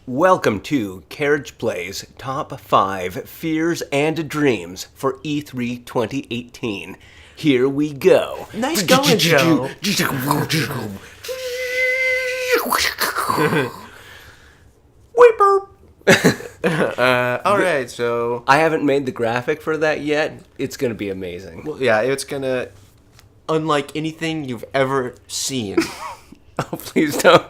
Welcome to Carriage Plays Top 5 Fears and Dreams for E3 2018. Here we go. Nice going, Joe. Whipper. Alright, so... I haven't made the graphic for that yet. It's going to be amazing. Well, yeah, it's gonna... Unlike anything you've ever seen. Oh, please don't.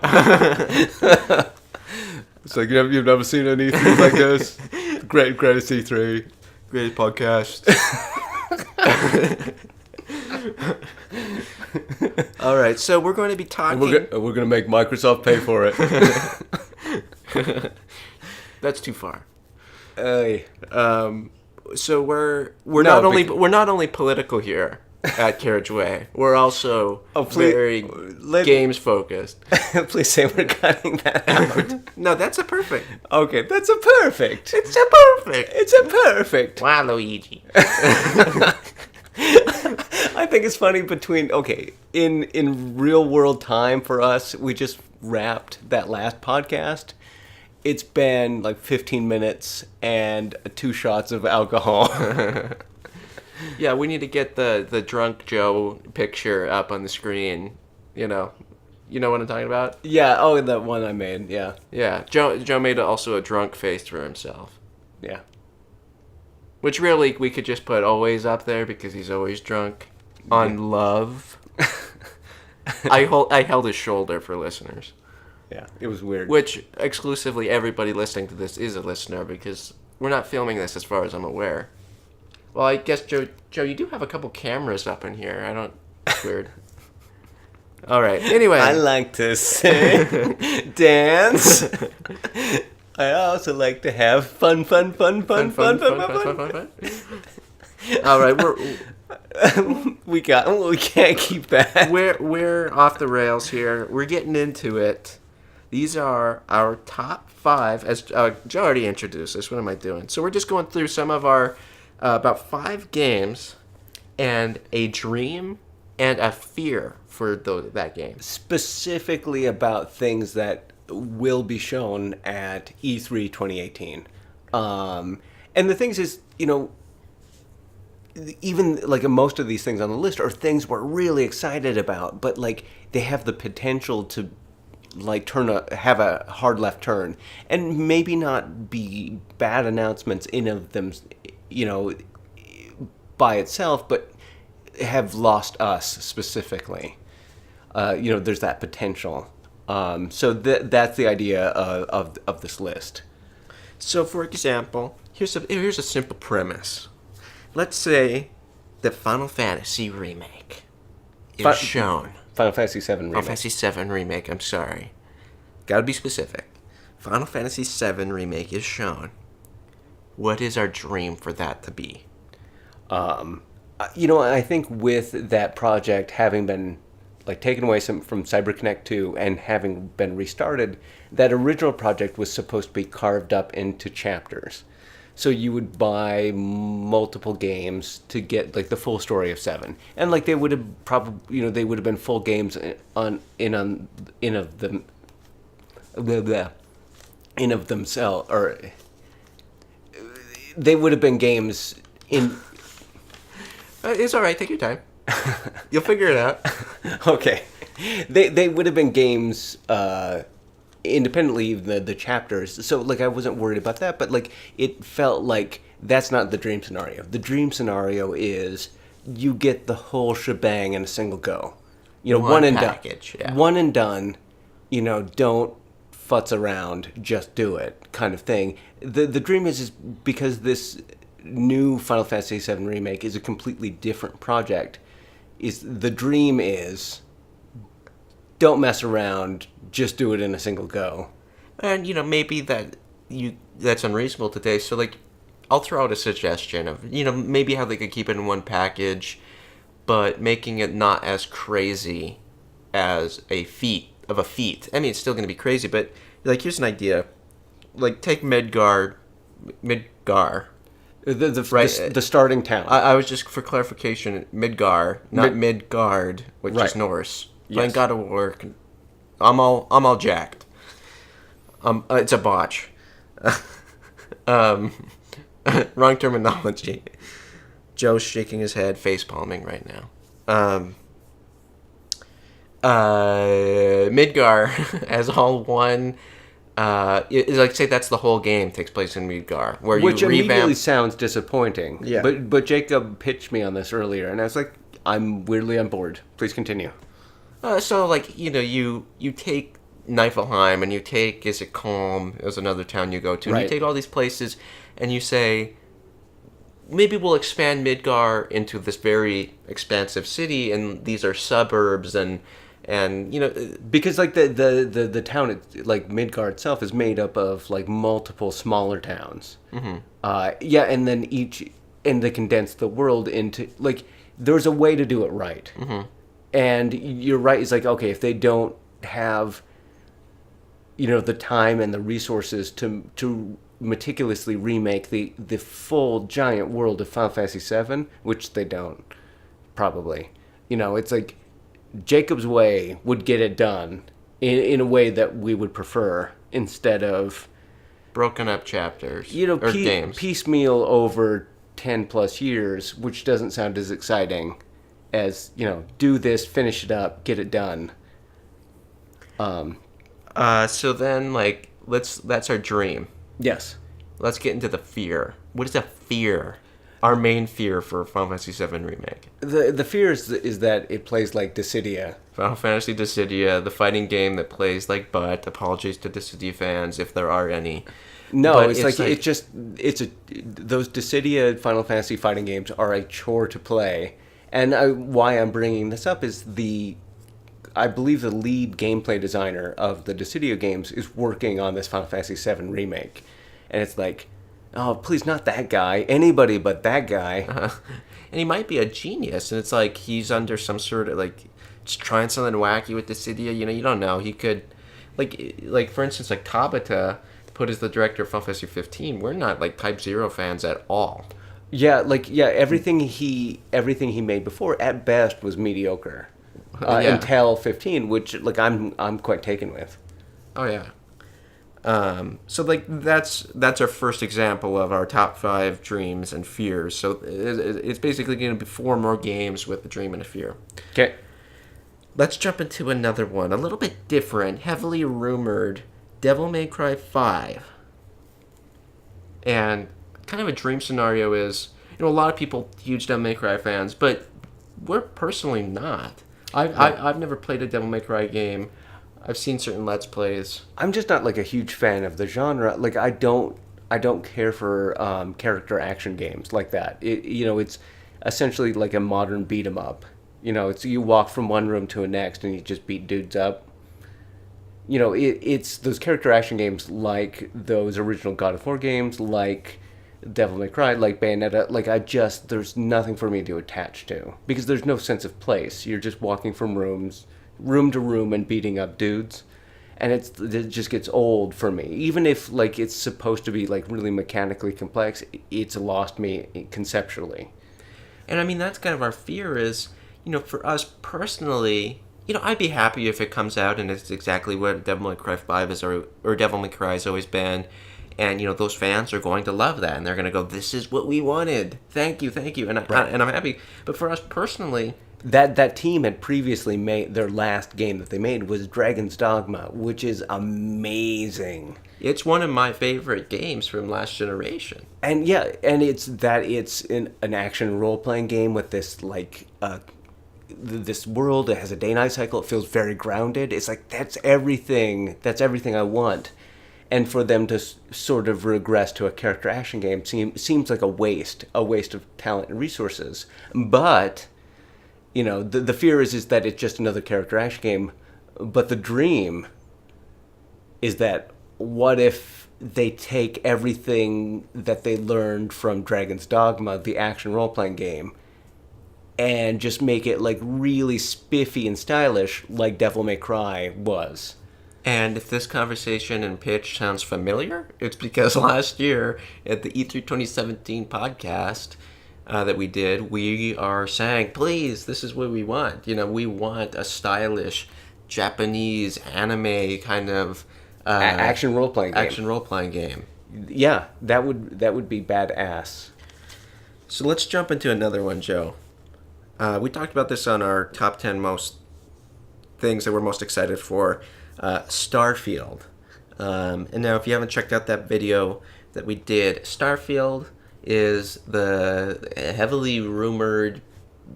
It's like you've never seen anything like this. Greatest E3. Great podcast. Alright, so we're going to be talking... We're going to make Microsoft pay for it. That's too far. So we're not only political here at Carriage Way. We're also very games focused. Please say we're cutting that out. No, that's a perfect. Okay, that's a perfect. It's a perfect. It's a perfect. Wow, Luigi. I think it's funny in real world time for us, we just wrapped that last podcast. It's been like 15 minutes and 2 shots of alcohol. Yeah, we need to get the drunk Joe picture up on the screen. You know what I'm talking about? Yeah, that one I made, yeah. Yeah, Joe made also a drunk face for himself. Yeah. Which really we could just put always up there because he's always drunk. On love. I held his shoulder for listeners. Yeah, it was weird. Which exclusively everybody listening to this is a listener because we're not filming this as far as I'm aware. Well, I guess, Joe, you do have a couple cameras up in here. It's weird. All right. Anyway. I like to sing, dance. I also like to have fun. All right. We can't keep that. We're off the rails here. We're getting into it. These are our top 5, as Joe already introduced us. What am I doing? So we're just going through some of our about 5 games and a dream and a fear for that game. Specifically about things that will be shown at E3 2018. And the things is, even like most of these things on the list are things we're really excited about, but like they have the potential to like have a hard left turn and maybe not be bad announcements in of them, by itself, but have lost us specifically. There's that potential. So that's the idea of this list. So, for example, here's a simple premise. Let's say the Final Fantasy remake is shown. Final Fantasy VII remake. Final Fantasy VII remake, I'm sorry. Gotta be specific. Final Fantasy VII remake is shown. What is our dream for that to be? I think with that project having been taken away from CyberConnect 2 and having been restarted, that original project was supposed to be carved up into chapters. So you would buy multiple games to get the full story of 7, and they would have probably they would have been full games in of themselves, or they would have been games in. It's all right. Take your time. You'll figure it out. Okay, they would have been games. Independently the chapters, so I wasn't worried about that, but it felt like that's not the dream scenario. The dream scenario is you get the whole shebang in a single go, one and package, done. Yeah. One and done. Don't futz around, just do it, kind of thing. The dream is because this new Final Fantasy VII remake is a completely different project. The dream is don't mess around, just do it in a single go. And, maybe that's unreasonable today. So, I'll throw out a suggestion of, maybe how they could keep it in one package, but making it not as crazy as a feat. I mean, it's still going to be crazy, but, here's an idea. Take Midgar. Right. The starting town. I was just, for clarification, Midgar, not Midgard, which Right. is Norse. Playing Yes. God of War. I'm all jacked. It's a botch. um, wrong terminology. Joe's shaking his head, face palming right now. Midgar as all one. Like say that's the whole game takes place in Midgar, where Which you immediately revamp. sounds disappointing. Yeah. But Jacob pitched me on this earlier, and I was like, I'm weirdly on board. Please continue. So like you take Niflheim and you take, is it Calm? It was another town you go to. And Right. you take all these places and you say, maybe we'll expand Midgar into this very expansive city, and these are suburbs, and Because like the town, like Midgard itself, is made up of like multiple smaller towns. Mm-hmm. Yeah, and then they condense the world into like there's a way to do it right. Mm-hmm. And you're right. It's like, okay, if they don't have the time and the resources to meticulously remake the full giant world of Final Fantasy VII, which they don't, probably. It's like Jacob's way would get it done in a way that we would prefer, instead of broken up chapters or games. piecemeal over 10 plus years, which doesn't sound as exciting as do this, finish it up, get it done. So then, like, that's our dream. Yes. Let's get into the fear. What is a fear? Our main fear for Final Fantasy VII Remake. The fear is that it plays like Dissidia. Final Fantasy Dissidia, the fighting game that plays like butt. Apologies to Dissidia fans if there are any. No, But it's those Dissidia Final Fantasy fighting games are a chore to play. And why I'm bringing this up is I believe the lead gameplay designer of the Dissidia games is working on this Final Fantasy VII remake. And it's like, oh, please, not that guy. Anybody but that guy. And he might be a genius, and it's like he's under some sort of, like, just trying something wacky with Dissidia. You don't know. He could, like for instance, like Tabata, put as the director of Final Fantasy 15. We're not, like, Type 0 fans at all. Yeah, everything he made before, at best, was mediocre. Until 15, which, like, I'm quite taken with. Oh, yeah. So like that's our first example of our top 5 dreams and fears. So it's basically going to be 4 more games with a dream and a fear. Okay. Let's jump into another one, a little bit different, heavily rumored, Devil May Cry 5. And kind of a dream scenario is, a lot of people huge Devil May Cry fans, but we're personally not. I've never played a Devil May Cry game. I've seen certain Let's Plays. I'm just not like a huge fan of the genre. Like I don't care for character action games like that. It's essentially like a modern beat 'em up. It's you walk from one room to the next and you just beat dudes up. It's those character action games like those original God of War games, like Devil May Cry, like Bayonetta. Like there's nothing for me to attach to because there's no sense of place. You're just walking from room to room and beating up dudes, and it just gets old for me. Even if like it's supposed to be like really mechanically complex, it's lost me conceptually. And I mean that's kind of our fear is, for us personally, I'd be happy if it comes out and it's exactly what Devil May Cry 5 is or Devil May Cry has always been, and those fans are going to love that and they're going to go, this is what we wanted. Thank you, and I'm happy. But for us personally. That team had previously made their last game that they made was Dragon's Dogma, which is amazing. It's one of my favorite games from last generation. And yeah, and it's an action role playing game with this like this world. It has a day night cycle. It feels very grounded. It's like that's everything I want. And for them to sort of regress to a character action game seems like a waste of talent and resources. But the fear is that it's just another character action game, but the dream is that what if they take everything that they learned from Dragon's Dogma, the action role-playing game, and just make it like really spiffy and stylish like Devil May Cry was. And if this conversation and pitch sounds familiar, it's because last year at the E3 2017 podcast that we did, we are saying, please, this is what we want. We want a stylish Japanese anime kind of Action role-playing game. Yeah, that would be badass. So let's jump into another one, Joe. We talked about this on our top 10 most things that we're most excited for. Starfield. And now if you haven't checked out that video that we did, Starfield is the heavily rumored,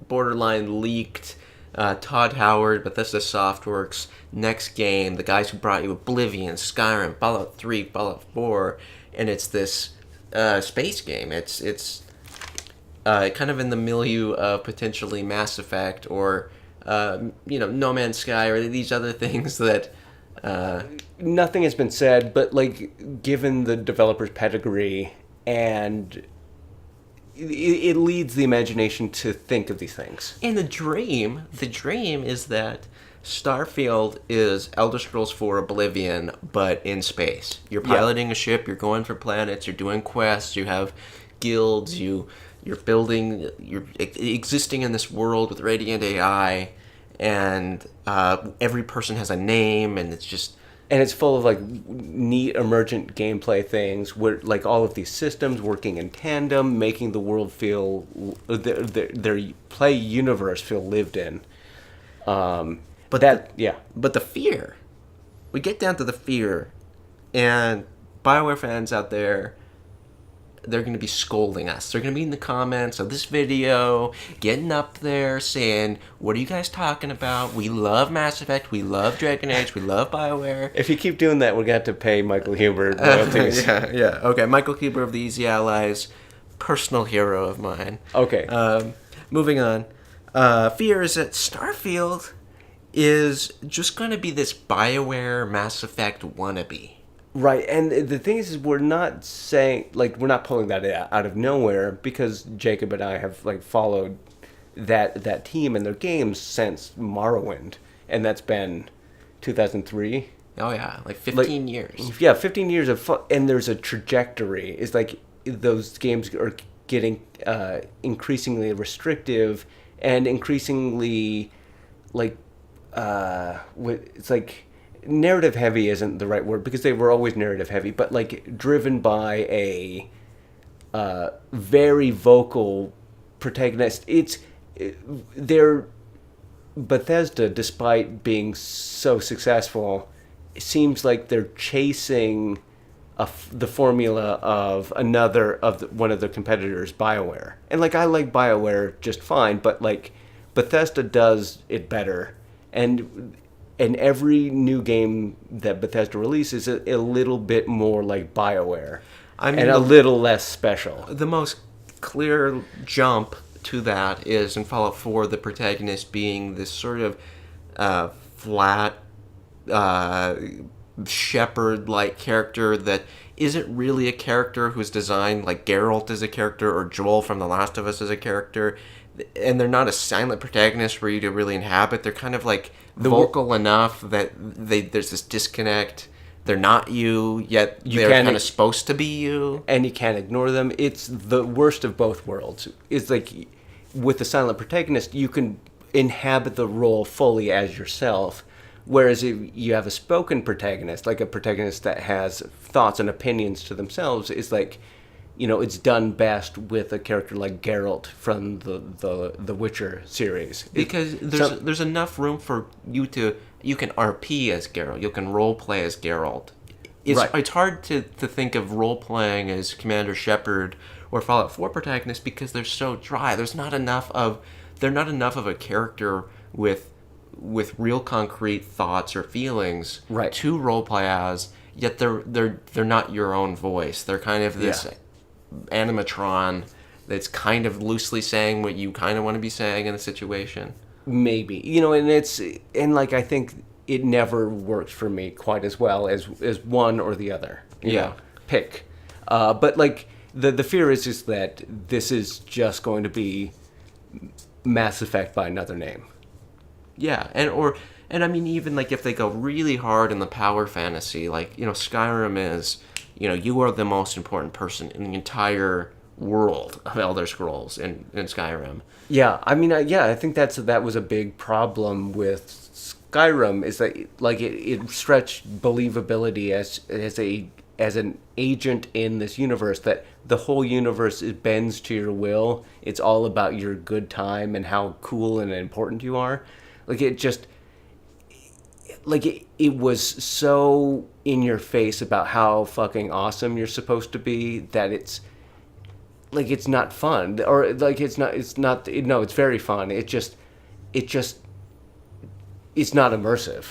borderline leaked Todd Howard, Bethesda Softworks next game, the guys who brought you Oblivion, Skyrim, Fallout 3, Fallout 4, and it's this space game. It's kind of in the milieu of potentially Mass Effect or No Man's Sky or these other things that nothing has been said, but like given the developer's pedigree, and it leads the imagination to think of these things. And the dream is that Starfield is Elder Scrolls 4 Oblivion, but in space. You're piloting a ship, you're going for planets, you're doing quests, you have guilds, you're building, you're existing in this world with Radiant AI, and every person has a name, and it's just... And it's full of like neat emergent gameplay things where like all of these systems working in tandem, making the world feel, their play universe feel lived in. But the fear, we get down to the fear, and BioWare fans out there, they're going to be scolding us. They're going to be in the comments of this video, getting up there saying, what are you guys talking about? We love Mass Effect, we love Dragon Age, we love BioWare. If you keep doing that, we're going to have to pay Michael Huber royalties. Yeah. Okay, Michael Huber of the Easy Allies, personal hero of mine. Okay. Moving on. Fear is that Starfield is just going to be this BioWare Mass Effect wannabe. Right, and the thing is we're not saying, like, we're not pulling that out of nowhere, because Jacob and I have, like, followed that team and their games since Morrowind, and that's been 2003. Oh, yeah, like 15 years. Yeah, 15 years of fun, and there's a trajectory. It's like those games are getting increasingly restrictive and increasingly, like, it's like... narrative heavy isn't the right word, because they were always narrative heavy, but like driven by a very vocal protagonist. They're Bethesda, despite being so successful, it seems like they're chasing the formula of one of their competitors, BioWare. And like I like BioWare just fine, but like Bethesda does it better, and every new game that Bethesda releases is a little bit more like BioWare, and a little less special. The most clear jump to that is in Fallout 4, the protagonist being this sort of flat, shepherd-like character that isn't really a character who's designed like Geralt is a character or Joel from The Last of Us is a character. And they're not a silent protagonist for you to really inhabit. They're kind of like vocal enough that there's this disconnect. They're not you, yet they're kind of supposed to be you. And you can't ignore them. It's the worst of both worlds. It's like with the silent protagonist, you can inhabit the role fully as yourself. Whereas if you have a spoken protagonist, like a protagonist that has thoughts and opinions to themselves, is like... it's done best with a character like Geralt from the Witcher series. Because there's enough room for you can RP as Geralt, you can roleplay as Geralt. It's hard to think of role-playing as Commander Shepard or Fallout 4 protagonists because they're so dry. They're not enough of a character with real concrete thoughts or feelings to roleplay as, yet they're not your own voice. They're kind of this... animatron that's kind of loosely saying what you kind of want to be saying in the situation. Maybe. And like I think it never works for me quite as well as one or the other. You know, pick. But like the fear is just that this is just going to be Mass Effect by another name. Yeah, and And I mean, even like if they go really hard in the power fantasy, like, Skyrim is, you are the most important person in the entire world of Elder Scrolls in Skyrim. Yeah, I mean, I think that was a big problem with Skyrim, is that like it stretched believability as an agent in this universe, that the whole universe bends to your will. It's all about your good time and how cool and important you are. Like it was so in your face about how fucking awesome you're supposed to be that it's not fun, or like it's not no, it's very fun. It just it's not immersive,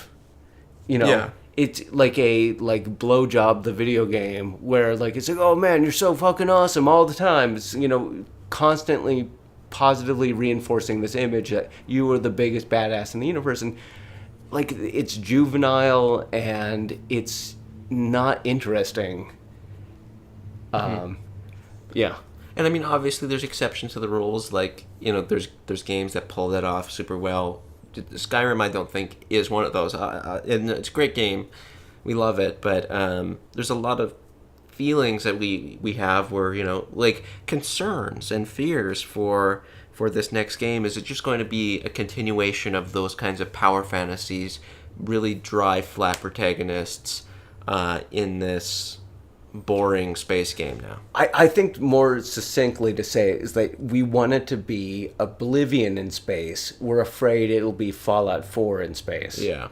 Yeah. It's like a blowjob the video game, where like it's like, oh man, you're so fucking awesome all the time. It's constantly positively reinforcing this image that you are the biggest badass in the universe, and like it's juvenile and it's not interesting. Yeah. And I mean, obviously, there's exceptions to the rules. Like, there's games that pull that off super well. Skyrim, I don't think, is one of those. And it's a great game. We love it. But there's a lot of feelings that we have where, like concerns and fears for this next game. Is it just going to be a continuation of those kinds of power fantasies, really dry, flat protagonists in this boring space game now? I think more succinctly to say is that we want it to be Oblivion in space. We're afraid it'll be Fallout 4 in space. Yeah.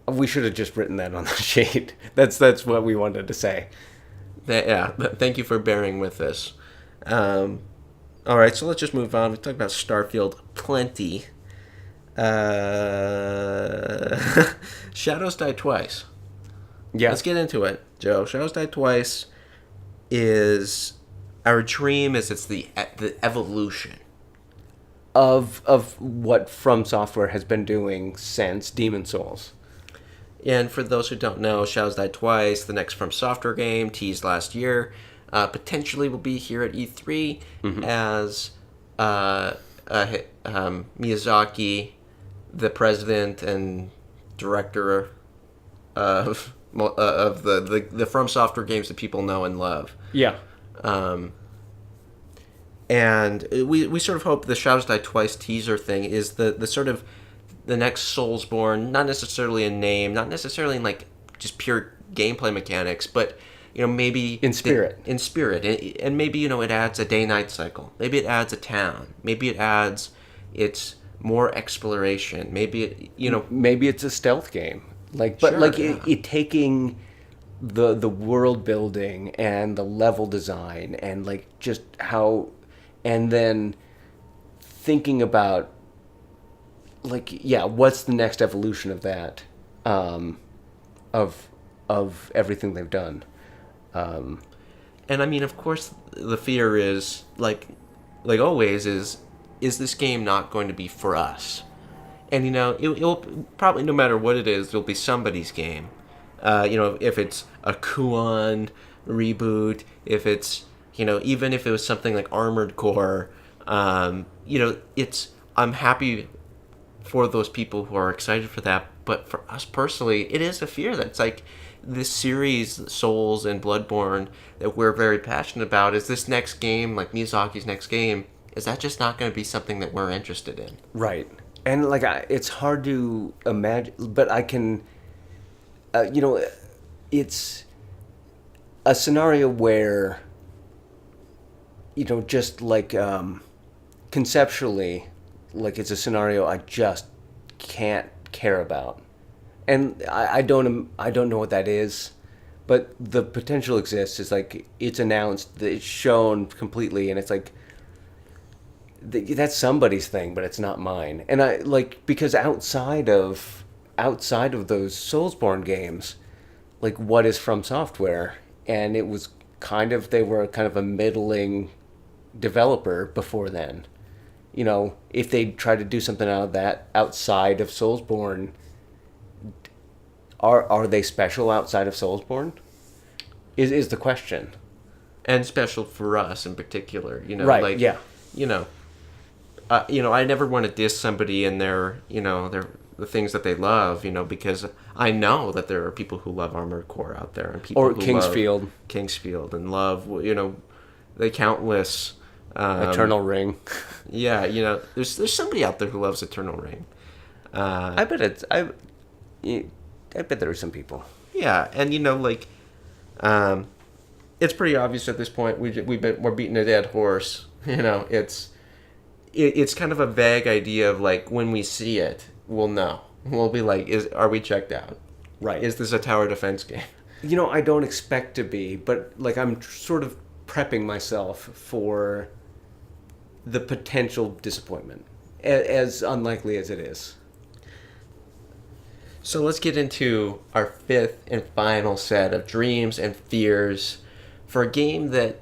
We should have just written that on the sheet. That's what we wanted to say. Thank you for bearing with this. All right, so let's just move on. We talked about Starfield plenty. Shadows Die Twice. Yeah. Let's get into it, Joe. Shadows Die Twice is our dream. It's the evolution of what From Software has been doing since Demon's Souls. And for those who don't know, Shadows Die Twice, the next From Software game, teased last year, potentially will be here at E3 as Miyazaki, the president and director of the From Software games that people know and love. Yeah. And we sort of hope the Shadows Die Twice teaser thing is the sort of the next Soulsborne, not necessarily in name, not necessarily in like just pure gameplay mechanics, but maybe in spirit. And maybe it adds a day-night cycle. Maybe it adds a town. Maybe it adds more exploration. Maybe maybe it's a stealth game. It taking the world building and the level design and like just how, and then thinking about what's the next evolution of that, of everything they've done. And I mean, of course, the fear is like always is this game not going to be for us? And it'll probably, no matter what it is, it'll be somebody's game. If it's a Kuon reboot, if it's even if it was something like Armored Core, I'm happy for those people who are excited for that. But for us personally, it is a fear that's like this series, Souls and Bloodborne, that we're very passionate about. Is this next game, like Miyazaki's next game, is that just not going to be something that we're interested in? Right. And it's hard to imagine, but I can, it's a scenario where, just like conceptually, like it's a scenario I just can't care about, and I don't know what that is, but the potential exists. It's like it's announced, it's shown completely, and it's like, that's somebody's thing, but it's not mine. And I because outside of those Soulsborne games, like what is From Software? And it was they were kind of a middling developer before then. If they try to do something out of that outside of Soulsborne, are they special outside of Soulsborne? Is the question. And special for us in particular, Right? Yeah. I never want to diss somebody in their the things that they love, because I know that there are people who love Armored Core out there and people Or who Kingsfield. love Kingsfield and love, the countless Eternal Ring. Yeah, there's somebody out there who loves Eternal Ring. I bet I bet there are some people. Yeah, and it's pretty obvious at this point. We're beating a dead horse. It's kind of a vague idea of like when we see it, we'll know. We'll be like, are we checked out? Right. Is this a tower defense game? I don't expect to be, but like I'm sort of prepping myself for the potential disappointment, as unlikely as it is. So let's get into our fifth and final set of dreams and fears for a game that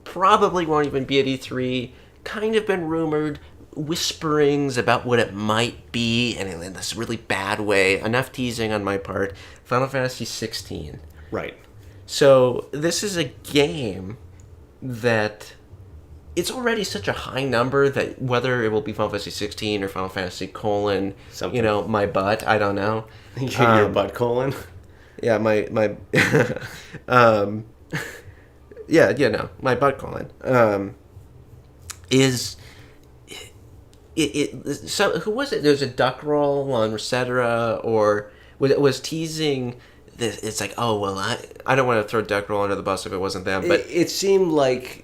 probably won't even be at E3, kind of been rumored, whisperings about what it might be, and in this really bad way, enough teasing on my part, Final Fantasy 16. Right. So this is a game that it's already such a high number that whether it will be Final Fantasy 16 or Final Fantasy colon, Something. my butt, I don't know. Your butt colon. Yeah, my my butt colon is it. So who was it? There's a duck roll on Recetera, or was teasing this. It's like, oh well, I don't want to throw duck roll under the bus if it wasn't them, but It seemed like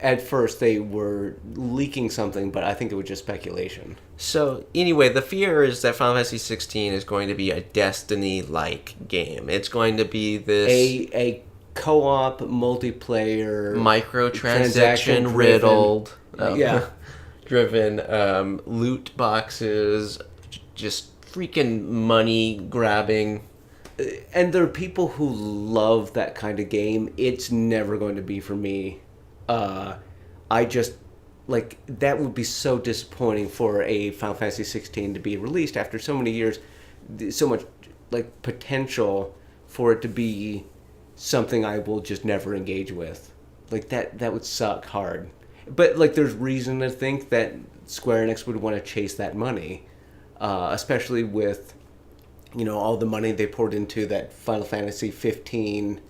at first they were leaking something, but I think it was just speculation. So anyway, the fear is that Final Fantasy 16 is going to be a Destiny-like game. It's going to be this A co-op multiplayer microtransaction riddled, yeah, driven loot boxes, just freaking money grabbing. and there are people who love that kind of game. It's never going to be for me. I just like that would be so disappointing for a Final Fantasy 16 to be released after so many years, so much like potential for it to be something I will just never engage with. Like that would suck hard. But like there's reason to think that Square Enix would want to chase that money, especially with all the money they poured into that Final Fantasy 15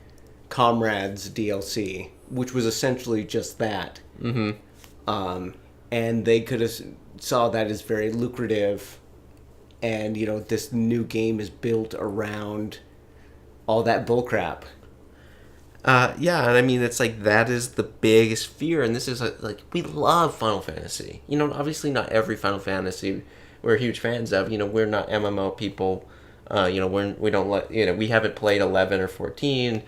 Comrades DLC, which was essentially just that. Mm-hmm. And they could have saw that as very lucrative, and this new game is built around all that bullcrap. Yeah, and I mean, it's like that is the biggest fear, and this is like we love Final Fantasy. Obviously not every Final Fantasy we're huge fans of. We're not MMO people. We don't let we haven't played 11 or 14.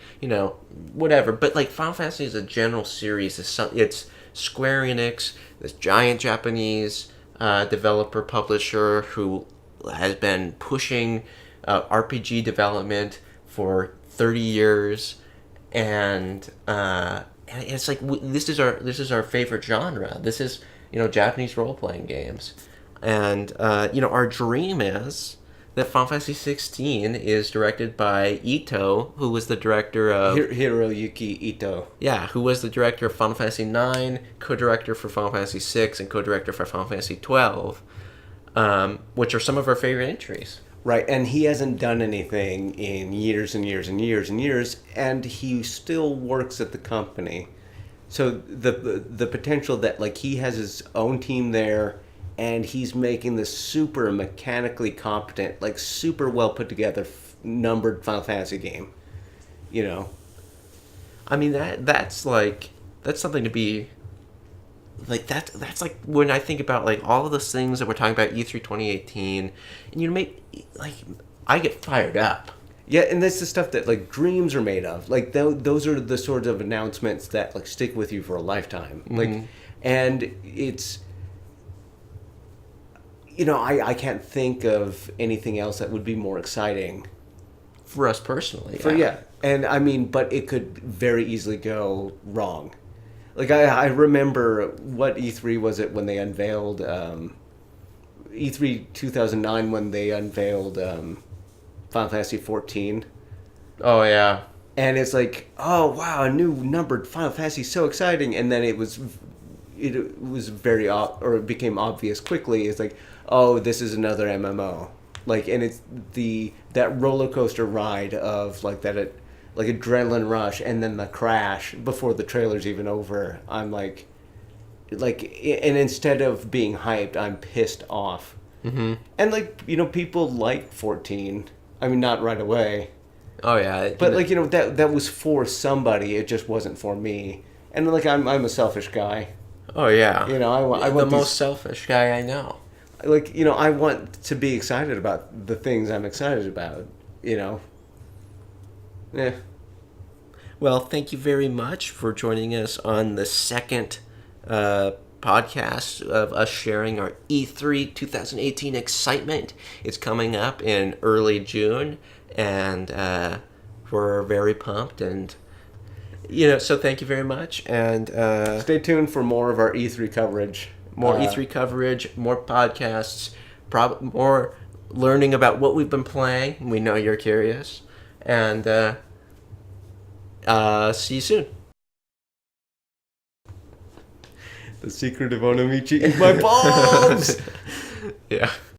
Whatever. But like Final Fantasy is a general series. It's Square Enix, this giant Japanese developer publisher who has been pushing RPG development for 30 years. And it's like this is our favorite genre. This is Japanese role playing games, and our dream is that Final Fantasy 16 is directed by Ito, who was the director of Hiroyuki Ito. Yeah, who was the director of Final Fantasy 9, co-director for Final Fantasy 6, and co-director for Final Fantasy 12, which are some of our favorite entries. Right, and he hasn't done anything in years and years and years and years, and he still works at the company. So the potential that like he has his own team there, and he's making this super mechanically competent, like super well put together, numbered Final Fantasy game. I mean that's something to be. Like that's like when I think about like all of those things that we're talking about E3 2018, and I get fired up. Yeah, and that's the stuff that like dreams are made of. Like those are the sorts of announcements that like stick with you for a lifetime. Mm-hmm. Like, and it's I can't think of anything else that would be more exciting For us personally. yeah. And I mean, but it could very easily go wrong. Like I remember what E3 was it when they unveiled E3 2009 when they unveiled Final Fantasy 14. Oh yeah. And it's like, oh wow, a new numbered Final Fantasy, so exciting. And then it was very or it became obvious quickly. It's like, oh, this is another MMO. Like, and it's that roller coaster ride of like like adrenaline rush, and then the crash before the trailer's even over. I'm like, and instead of being hyped, I'm pissed off. Mm-hmm. And like, people like 14. I mean, not right away, Oh yeah. but like, that was for somebody. It just wasn't for me. And like, I'm a selfish guy. Oh yeah. I want the these, most selfish guy I know. like, I want to be excited about the things I'm excited about. Yeah. Well, thank you very much for joining us on the second podcast of us sharing our E3 2018 excitement. It's coming up in early June, and we're very pumped. And so thank you very much. And Stay tuned for more of our E3 coverage. More E3 coverage, more podcasts, more learning about what we've been playing. We know you're curious. And see you soon. The secret of Onomichi is my balls! Yeah.